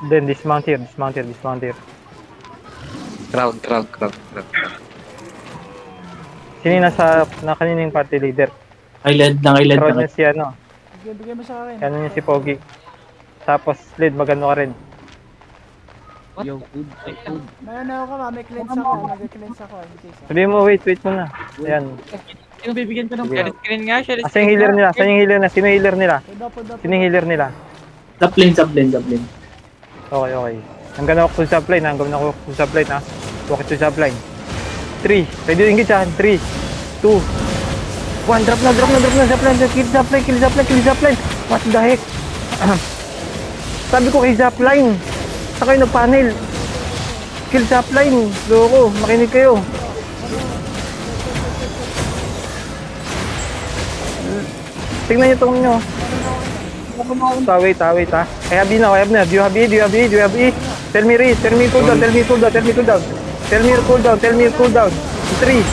Then dismount here, dismount here, dismount here. Crowd. Sino yung na kanina yung party leader? Nakilad, Crowd niya si ano, Bigay mo sa akin. ano niya si Pogi. Tapos lead, magano ka rin. Yo, food. May ano ako ma, may cleanse ako. Mag-cleanse ako. In case. Sabihin mo, wait muna. Ayan. Sino bibigyan ko ng Sige. share screen nga? Share Asa yung healer nila? Saan yung healer nila? Sino yung healer nila? Puda. Sino yung healer nila? Top lane. Okay, okay. I'm gonna walk to subline, I'm gonna walk to subline, ha? Walk to subline. 3, ready to engage, ha? 3, 2, 1, drop na, subline, kill subline. What the heck? Sabi ko kay subline, sa kayo nag-panel. Kill subline, loko, makinig kayo. Tingnan nyo itong nyo. Wait, ha? I have E now. Do you have E? Tell me cooldown. Tell me cooldown. 3,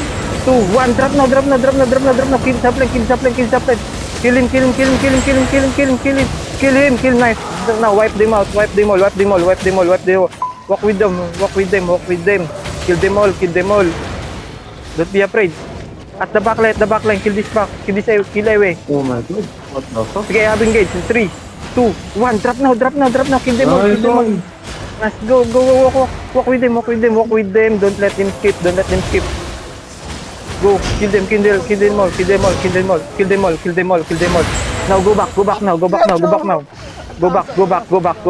2, 1. Drop now. Kill supply. Kill him. Nice. Now wipe them out. Walk with them. Kill them all. Don't be afraid. At the backline. Kill this away. Oh my god. What the fuck? Okay, I have engaged. 3, 2, 1. Drop now. Kill them all. Let's go. Walk with them. Don't let them skip. Go. Kill them all. Now go back now. Go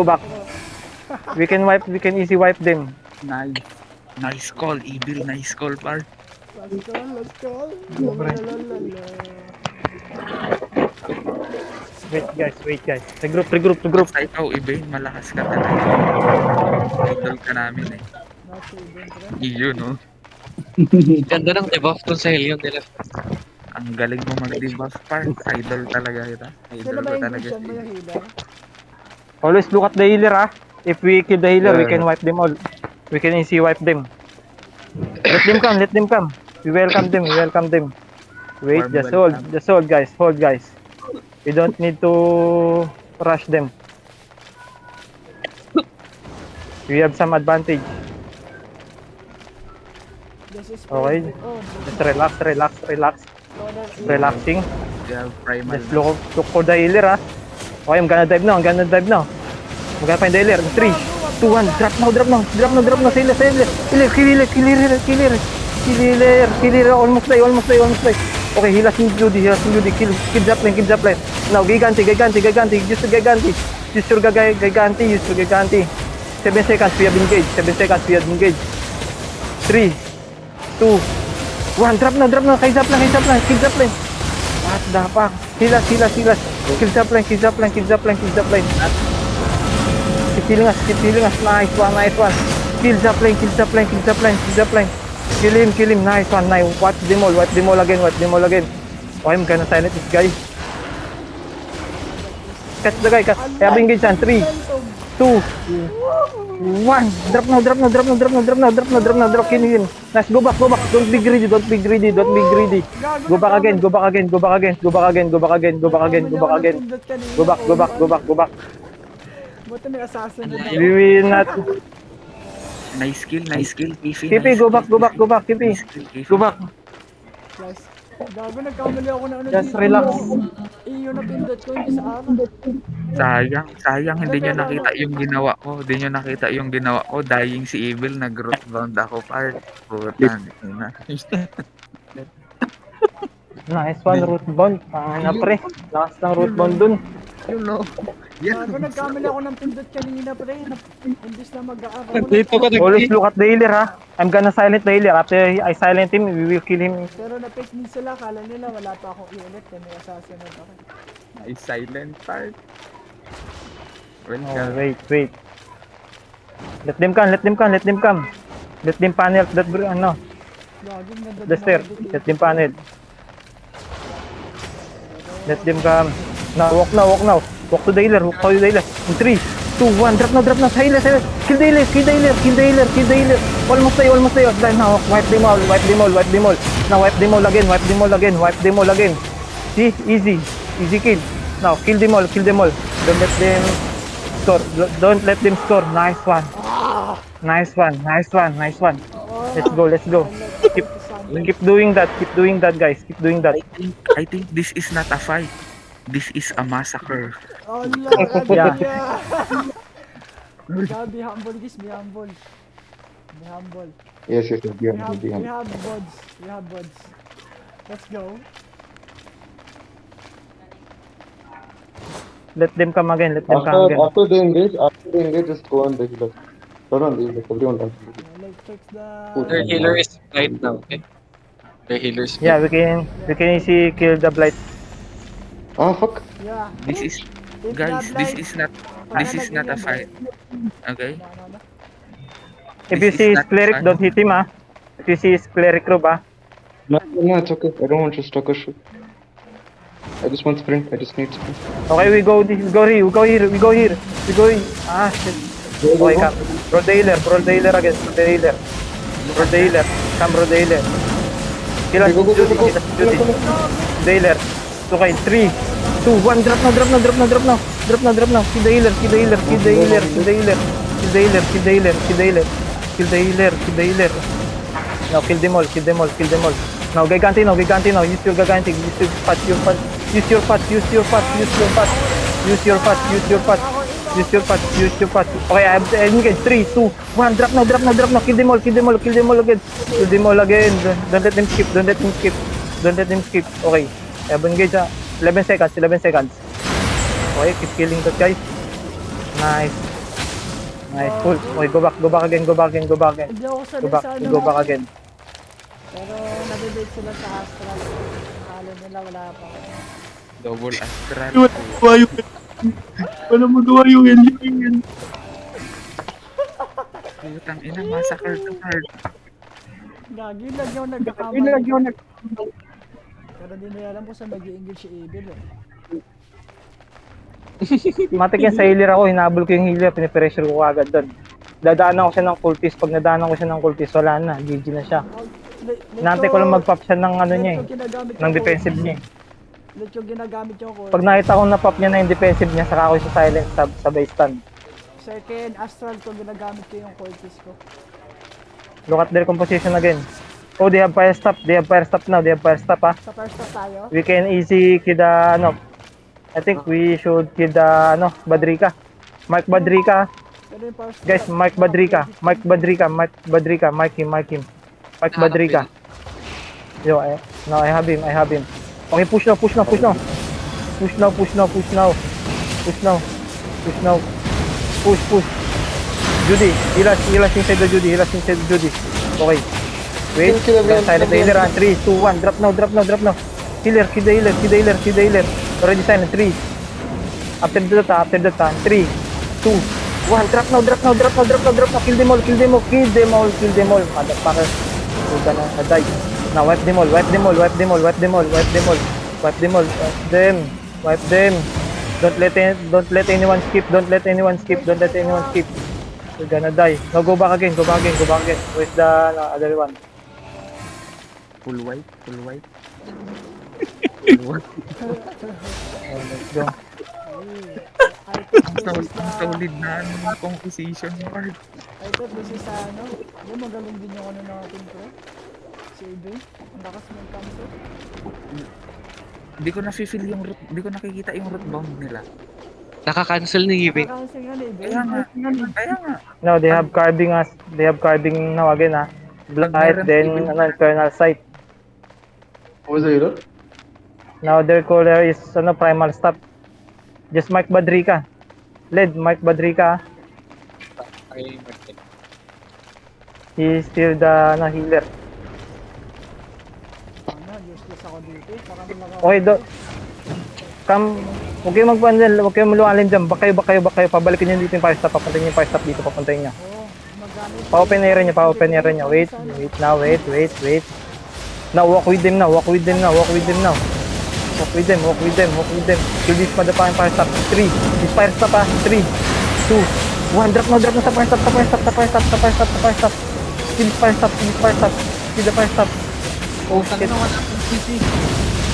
back. We can easy wipe them. Nice call, Evil. Nice call, par. Let's go. Wait guys. Regroup. Sa ikaw, Evil, malakas ka talaga. Idol ka namin eh. Iyo, no? Ganda ng debuff dun sa Helion nila. Ang galing mo mag-debuff, par. Idol talaga kita. Idol Sino ba ko yung talaga. gusto mo yung healer? Always look at the healer, ah. If we kill the healer, we can wipe them all. We can easy wipe them. Let them come. We welcome them. Wait, just hold guys. We don't need to rush them. We have some advantage. This is Okay. Just relax. Relaxing. They have primal. Just look for the healer, ah. Okay, I'm gonna dive now. I'm gonna find the healer. 3, 2, 1. Drop now. Sa healer. Almost die. Okay, heal us in Judy. Kill Zapline. Now, Giganti. Use your Giganti. 7 seconds, we have engaged. 3, 2, 1. Drop now. Kay Zapline. Kill Zapline. What the fuck? Heal us. Kill Zapline. Keep healing us. Nice one. Kill Zapline. Kill him. Nice one. Wipe them all again. Okay, I'm gonna silent this guy. Catch the guy. I have engaged on 3, 2, 1. Drop now. Kill him. Nice. Go back. Don't be greedy. Go back again. Go back. Buti may assassin na We will not. Nice kill. PC. Kipi, go back. Kipi. Go back. Guys, gago nagkamali ako na ano Just dito. relax. Iyo na pindot ko hindi sa akin. Sayang hindi nyo nakita yung ginawa ko. Dying si Evil, nag-root bound ako, par. Putan. Nice one, root bond. Ano pre? Lakas ng root bond dun. You know. Gago nagkamali ako ng pindot kanina pre. Imbis na mag-aarap. Always look at the healer, ha. I'm gonna silent the healer. After I silent him, we will kill him. Pero na-fake me sila, kala nila wala pa akong i-ulit kaya may assassin na ako. Nice silent part. Well, Oh, wait. Let them come. Let them panel ano. Gago ganda The stair. Let them panel. Let them come. Now, walk now. Walk to the healer. In 3, 2, 1. Drop now. Healer. Kill the healer. Almost die. Now, wipe them all. Now, wipe them all again. See? Easy kill. Now, kill them all. Don't let them score. Don't let them score. Nice one. Nice one. Nice one. Nice one. Oh, Let's go. Let's go. Keep, keep doing that. Keep doing that, guys. Keep doing that. I think this is not a fight. This is a massacre. Oh, Lord. Yeah. God, be humble, guys. Be humble. Be humble. Yes, yes, yes. We Beyond, have beyond. buds. We have buds. Let's go. Let them come again. Let them come After again. after they engage, just go on the healer. Turn on the healer. Everyone does. Let's fix Their the... healer is right now, okay? Their healer is Yeah, we can easily kill the blight. Ah, fuck. Yeah. This is If guys, the this blight- is not a fight. Okay? No. If This you is see his not cleric, fun. don't hit him, ah. If you see his cleric robe, ah. No, no, it's okay. I don't want to stuck or shoot. I just want sprint. I just need sprint. Okay, we go here, we go here, we go here. We go here. Ah, shit. Okay, come. Roll the healer again. Roll the healer. Come, roll the healer. Kill us, Go, go, go, Judy. go, go. Kill us, Judy. The healer. Okay, 3, 2, 1. Drop now. Kill the healer. Now, kill them all. Now, Gigante now. Use your Gigante. Use your patch. Okay, I have to engage. 3, 2, 1. Drop now. Kill them all again. Don't let them skip. Okay. I have engaged. 11 seconds. Okay, keep killing that guy. Nice. Cool. Okay, go back again. Hindi ako sanay Go back sa ano. again. Pero nabibig sila sa astral. Akala nila wala pa. Double astral. Wala magawa yung engine. Putang ina, massacre to hard. Gagi, lagi ako nagkakamali. Pero di nila alam kung saan mag-i-engage si Evil eh. Matik yan sa healer ako, hinabol ko yung healer, pinipressure ko agad doon. Dadaanan ko siya ng cultist, pag nadaanan ko siya ng cultist, wala na, GG na siya. Inaantay ko lang mag-pop siya ng ano niya ng defensive niya eh. Let yung ginagamit yung core. Pag nakita ko na pop niya na yung defensive niya, saka ako siya silent sa base stun. Second astral ko ginagamit ko yung cortis ko. Look at their composition again. Oh, they have fire stop now, ah. Sa first stop tayo. We can easy kill the, I think we should kill the, Badrika. Mark Badrika. Pero yung first Guys, stop, Mark Badrika. Mark him. Mark Badrika. Yo, now I have him. Okay, push now. Push now. Judy, heal us inside the Judy. Okay. Wait, Kill everyone, silent the kill healer. everyone. 3, 2, 1. Drop now. Kill the healer. Already silent. 3. After that, 3, 2, 1. Drop now. Kill them all. Motherfucker. You're gonna die. Now wipe them all. Wipe them. Don't let anyone skip. You're gonna die. Now go back again. Where's the other one? Full white. Let's go. I think this is Solid na composition part. I thought this is ano. Yung magaling din yung ano natin ko. Si Evil. Ang lakas ng kampo. Hindi ko na-feel yung root, hindi ko nakikita yung root bound nila. Naka-cancel ni Yibing. Nakakansing nga ni Evil. Kaya nga. No, they have carving now again, ah. Blight, then Infernal Sight. Who is the healer? Now their caller is Primal Stop. Just Mark Badrika. Mark Badrika. Ay, Martin. He is still the healer. Ano, useless ako dito. Baka nila Okay, huwag kayo malualin dyan. Back kayo. Pabalikin nyo dito yung fire stop. Papuntayin nyo yung fire stop dito. Papuntayin nyo. Oo, magamit. Pa-open area nyo. Wait now. Now walk with them now. Walk with them. Kill this motherfucking fire stop. 3. This fire stop, 3, 2, 1. Drop na sa fire stop. Kill this fire stop. Kill the fire stop. Oh shit.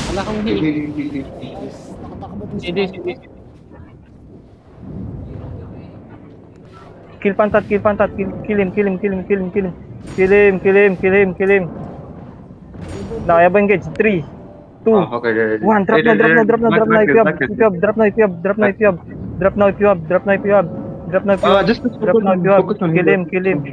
Wala kang heal. Nakatakbo dun sa Hindi. kill Pantat, kill him. Kill him. Now, I have engaged. 3, 2, Okay, yeah, yeah. 1. Drop Hey, now, if you have. back it. Drop now if you have. Drop now if you have. Drop now if you have. Just Drop now if you have. focus on Kill healer. him. Kill him.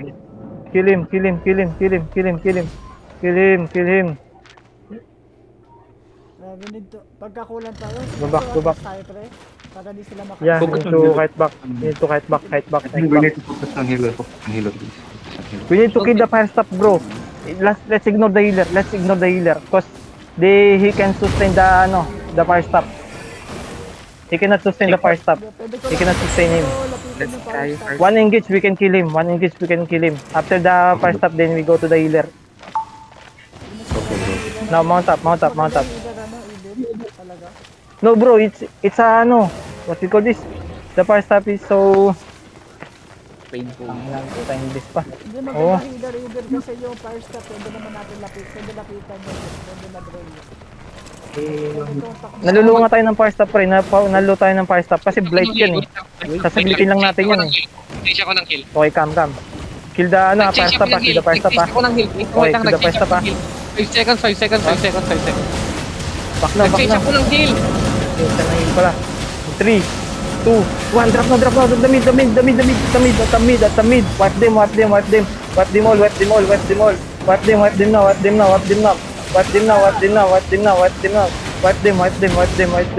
We need to, pagka kulang tayo, Go back. tayo pre. Para di sila maka- Yeah, Focus need on to healer. fight back. I think we need to focus on healer. Focus on healer, please. Focus on healer. We need to kill the fire stop, bro. Let's ignore the healer. Cause he can sustain the fire stop. He cannot sustain the fire stop. Pwede ko He cannot sustain him. lapitan Let's yung try power stop. first. One engage, we can kill him. After the fire stop, then we go to the healer. Now, mount up. Either Eden, talaga. No, bro, it's what we call this? The fire stop is so... Painful. Time this pa. Hindi Oo. maganda either kasi yung fire stop, pwede naman natin pwede lapitan yun, pwede mag-roll yun. Pwede kong takbo. Nalulunga tayo ng fire stop, pre. Nalo tayo ng fire stop kasi blight yan eh. Sasaglitin lang natin yan eh. Change ako ng heal. Okay, calm. Kill the fire stop, kill the fire stop. Nag-change ako ng heal. Okay, kill the fire stop, 5 seconds. 5 seconds. Back na. Nag-change ako ng heal. Isa na yun pala. 3, 2, 1, drop now. The mid. Wipe them all.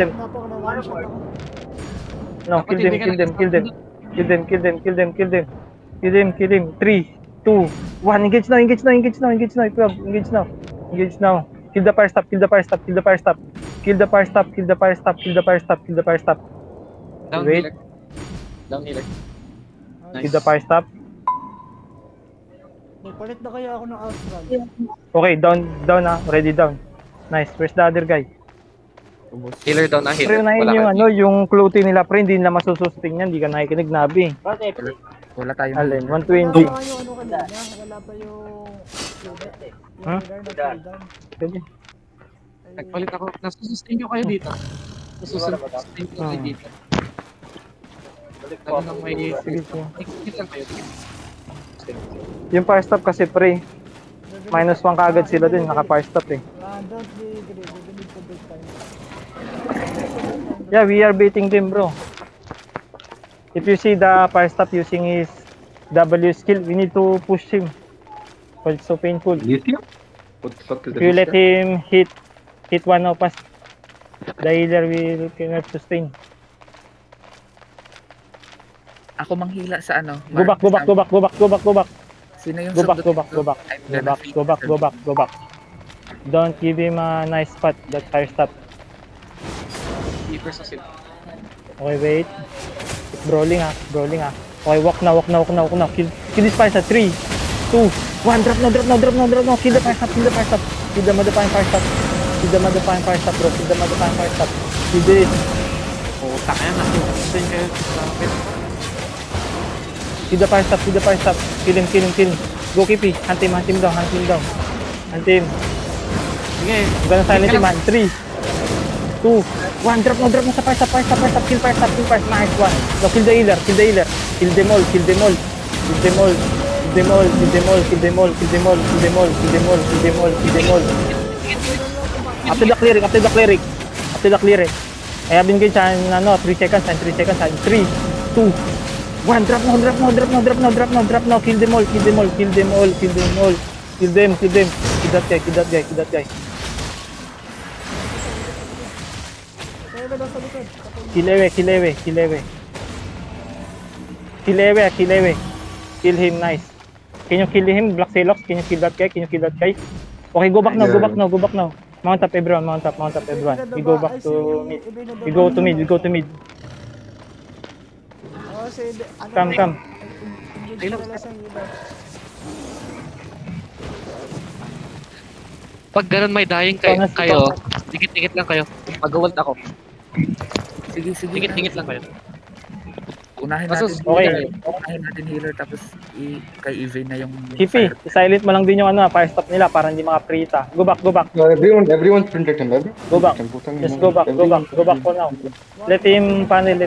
Napako na one shot ako. No, kill them. 3, 2, 1, engage now. Engage now. Kill the fire stop. Down Wait. healer. Down healer. Kill the fire stop. Magpalit na kaya ako ng Astral. Okay, down na. Ready down. Nice. Where's the other guy? Healer down na Pre, healer. unahin yung clue nila, pre. Hindi nila masusustain yan. Hindi ka nakikinig, Nabi. Wala tayong Alin, Wala 120. pa yung ano kanina, wala pa yung Huh? healer na fall down. Sige. Nagpalit ako. Nasusustain nyo kayo dito. Nasusustain nyo kayo dito. Ano nang may... Sige. Hit lang kayo. Yung fire stop kasi, pre. Minus 1 kaagad sila din. Naka-fire stop eh. Don't be greedy, we need to break time. Yeah, we are beating them, bro. If you see the fire stop using his W skill, we need to push him. Because it's so painful. Lithium? What the fuck is If you let him hit one of us, the healer will cannot sustain. Ako manghila sa ano. Go back. Sino yung Go back. I'm gonna Don't give him a nice spot, that fire stop. Keeper sa sila. Okay, wait. Keep brawling ha. Okay, walk now. Kill this fire stop. 3, 2, 1. Drop now. Kill the fire stop. Kill the motherfucking fire stop. Bro. Kill this. Puta kaya nasusustain kayo. Kill the fire stop. Kill him. Go, Kipi. Hunt him down. Hunt him. Sige. I'm gonna silent him, man. 3, 2, 1. Drop na sa fire stop. Kill fire stop. Nice one. No, kill the healer. Kill them all. After the clearing. I have engaged on 3 seconds. 3, 2, 1. Drop now. Kill them all. Kill them. Kill that guy. Kaya ba daw sa likod? Kill Ewe. Kill him, nice. Can you kill him, Black Celox? Can you kill that guy? Okay, go back now. Mount up everyone. We go back to mid. We go to mid. Oo, si Come. engage pala sa healer. Pag ganun may dying kayo, dikit-dikit lang kayo. Mag-ult ako. Sige. Dikit-dikit lang kayo. Unahin Kaso, natin healer tapos kay Evane na yung Kipi, silent mo lang din yung fire stop nila para hindi makaprita. Go back. No, everyone's protecting him. Go back. Just go back for now. Let him panel.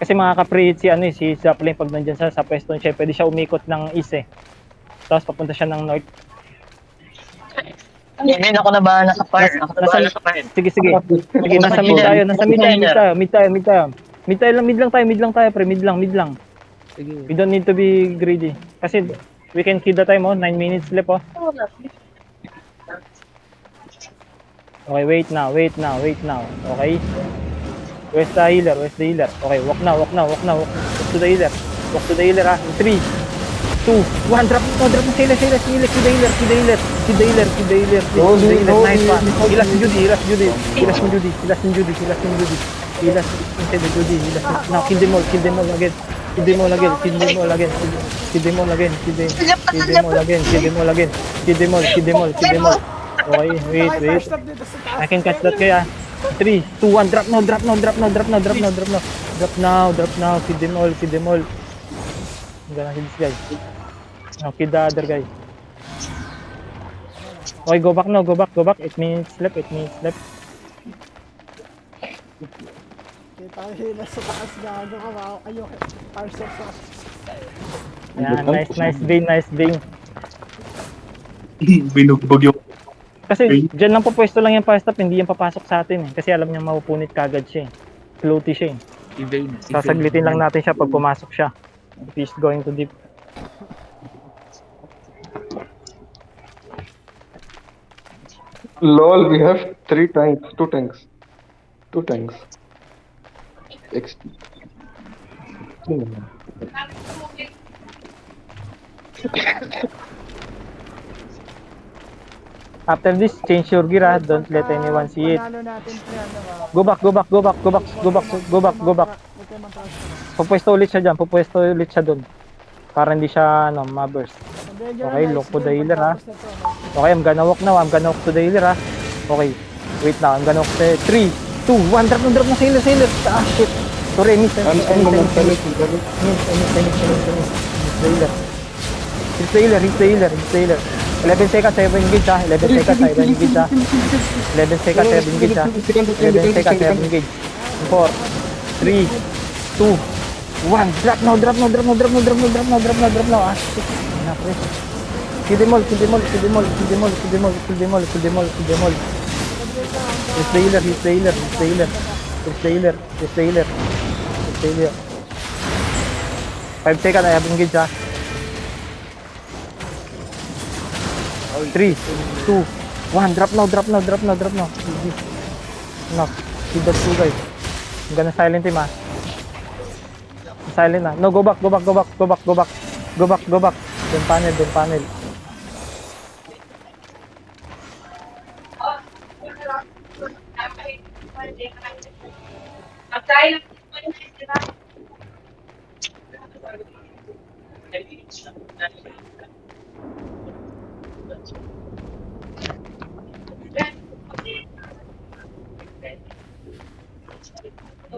Kasi makaka-preheat si ano eh, si Zeppelin pag nandiyan sa pwesto siya, pwede siya umikot ng east eh. Tapos papunta siya ng north. Hindi ako na bahala sa fire. Ako na bahala sa fire. Sige, sige. Sige, nasa mid tayo, nasa mid tayo. Mid lang tayo, pre, mid lang. Sige. We don't need to be greedy. Kasi we can kill the time, oh. 9 minutes left, oh. Okay, wait now. Okay. Where's the healer? Okay, walk now. Walk to the healer. Ha. In 3, 2, 1, drop na healer. Kill the healer. Nice one. Hilas ni Judy. Now, kill them all again. Kill them all again. Okay, wait. First stop dito sa taas. I can catch that guy. 3, 2, 1, drop now. Drop now. Kill them all. I'm gonna kill this guy. Now kill the other guy. Okay, go back now. 8 minutes left. Kita tayo hila sa taas, gago ka, wow. Ayun, first stop sa Yan, nice Bing. Binugbog yung Kasi dyan lang pupwesto lang yung fire stop, hindi yan papasok sa atin eh. Kasi alam niya mapupunit kagad siya eh. Floaty siya eh. Evade. Sasaglitin lang natin siya pag pumasok siya. If he's going to deep. Lol, we have 3 tanks, 2 tanks. 2 tanks. XP. After this, change your gear ah. Don't let anyone see it. Panalo natin, pre, ano ba? Go back. Huwag kayo mag-transfer. Pupwesto ulit siya dun. Para hindi siya ma-burst. Okay, look to the healer, ha? Okay, I'm gonna walk now. To the healer, ha? Okay, wait now. I'm gonna walk to 3, 2, 1. Drop na sa healer. Ah, shit. Sorry, I missed. I'm Miss the healer. He's the healer. 11 seconds, 7 engage, ha? 11 seconds, 7 engage, ha? 11 seconds, 7 engage, ha? 11 seconds, 7 engage. 4, 3, 2, 1. Drop now. Ah, shit. Kill them all. He's the healer. 5 seconds, I have engaged, ha? 3, 2, 1. Drop now. Easy. No, kill that 2 guys. I'm gonna silent him, ha? Silent na. No, go back. Don't panel.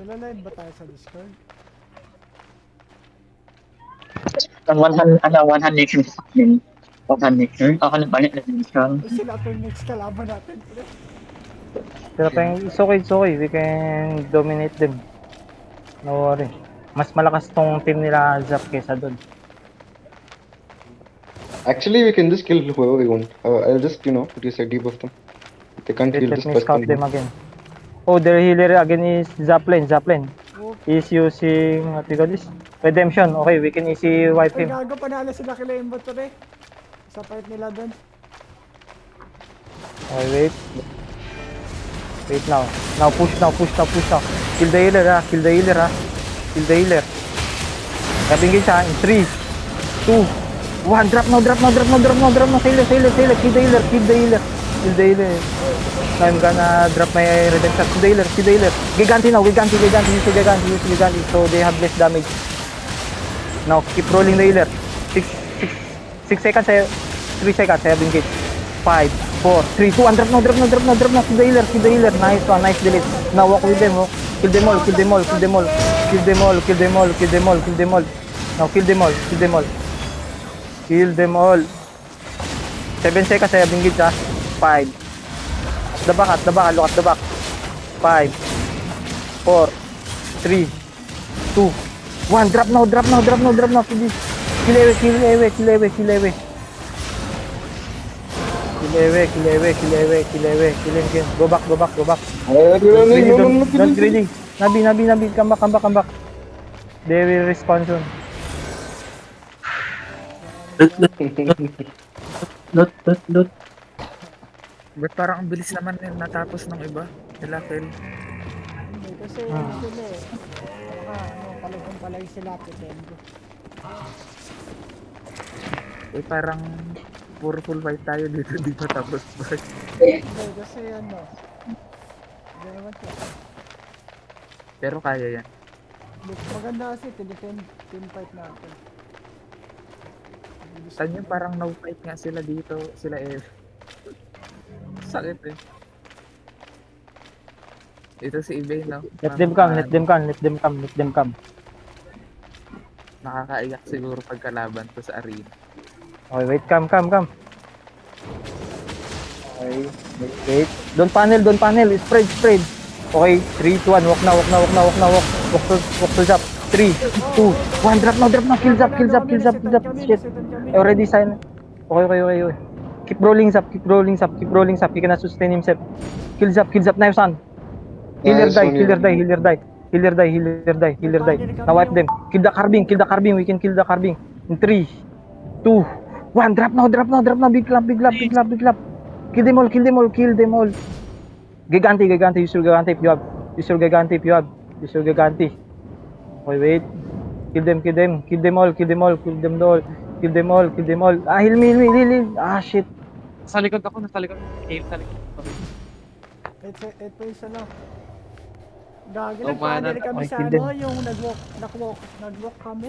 Nila-live ba tayo sa Discord? Ang 100 nation sa akin. 100 nation. Ako na balik na nation. Sila ito yung next kalaban natin, pre. Pero it's okay. We can dominate them. No worry. Mas malakas tong team nila Zap kesa doon. Actually, we can just kill whoever we want. I'll just, put you debuff them. They can't kill Let this me person. scout them again. Oh, their healer again is Zaplane. Oh, He's using, what we call this? Redemption. Okay, we can easy wipe ay, him. gago, panalo sila kila Imbo to, pre. Sa fight nila doon. Okay, wait. Wait now. Now push now. Kill the healer, ha? Kill the healer. Kabingin siya in 3, 2, 1. Drop now. Sailor. Kill the healer. Now I'm gonna drop my redemption. Kill the healer. Giganti now. Use the Giganti. So they have less damage. Now keep rolling the healer. 6 seconds. 3 seconds. I have engaged. 5, 4, 3, 2, 1. Drop now. Kill the healer. Nice one. Nice delete. Now walk with them. Oh. Kill them all. Now kill them all. 7 seconds. I have engaged, ha? 5. At the back. Look at the back. 5, 4, 3, 2, 1. Drop now, drop now, drop now, drop now. Please. Kill away, kill away, kill away, kill away. Kill away, kill away, kill away, kill away. Kill him, kill him. Go back, go back, go back. Greedy, don't greedy. Nabi, come back, come back, come back. They will respond soon. Lot. Ba't parang ang bilis naman yun natapos ng iba? Sila kill. Hindi, kasi sila eh. Palagong-palay sila, pretendo. Eh parang puro full fight tayo dito, di pa tapos ba? Hindi, kasi ano. Hindi naman siya. Pero kaya yan. Maganda kasi, team fight natin. Saan yung parang no fight nga sila dito, sila eh. Sakit eh. Ito si eBay, no? Let them come, let them come, let them come, let them come. Nakakaiyak siguro pagkalaban to sa arena. Okay, wait, come. Okay, wait. Don't panel, spread. Okay, 3, 2, 1, walk na, walk to Zap. 3, 2, 1, drop now, kill Zap. Shit, I already signed. Okay. Keep rolling Zap. He cannot sustain himself. Kill Zap, knife on. Healer Nice die. one, Now wipe them. Kill the carbine. We can kill the carbine. In 3, 2, 1. Drop now. Big clap. Kill them all. Gigante. Use your Gigante if you have. Okay, wait. Kill them all. Ah, heal me. Ah, shit. Nasa likod ako. Cave sa likod ako. Ito yung ano. Gagi, Oh, nag-panel man. kami Okay, sa kill ano, yung nag-walk kami.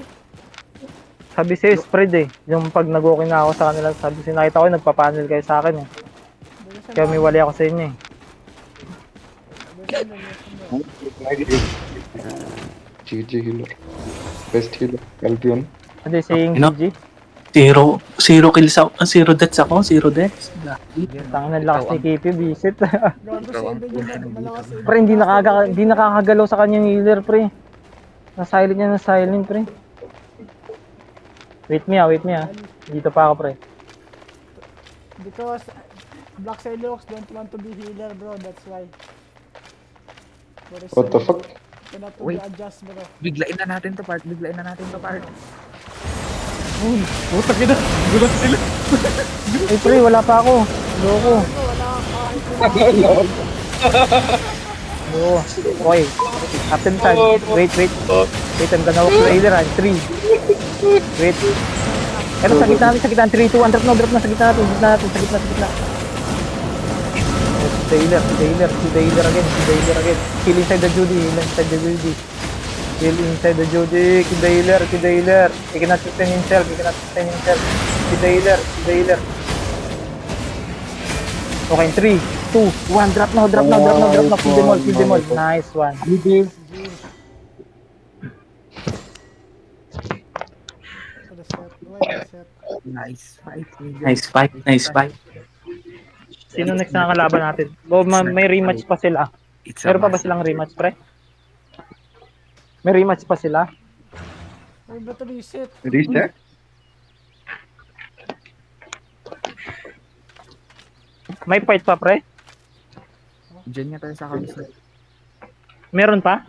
Sabi sa'yo, spread eh. Yung pag nag-walking na ako sa kanila, sabi nakita ko, nagpa-panel kayo sa akin eh. Kaya may wali ako sa inyo eh. GG healer. Best healer. Albion. Hindi, saying Ano? GG. Zero kills ako. 0 deaths ako. 0 deaths. Tangan ng lakas ni KP, visit. Gago si Ikaw ang Eden yung malakas. Pre, hindi nakakagalaw sa kanya yung healer, pre. Na-silent, pre. Wait me ah. Dito pa ako, pre. Because Black Sailors don't want to be healer, bro. That's why. What the fuck? Cannot to be Wait. adjust, bro. Biglain na natin to part. Putak ina. Gulat sila. Ay, pre, wala pa ako. Loko. Loko. Okay. After the time. Wait, I'm gonna walk to the healer. 3. Wait. Pero sa gitna. 3, 2, 1. Drop na. Sa gitna natin. Sa gitna. The healer again. Kill inside the Judy. Kill the healer. He cannot sustain himself. Kill the healer. Okay, 3, 2, 1. Drop now. Kill them all. Nice one. Nice fight. Nice fight. Sino next na kalaban natin? May rematch pa sila. Meron pa ba silang rematch, pre? May rematch pa sila? Ay, ba't reset? Reset? May fight pa, pre? Diyan nga tayo sa kabisa. Meron pa?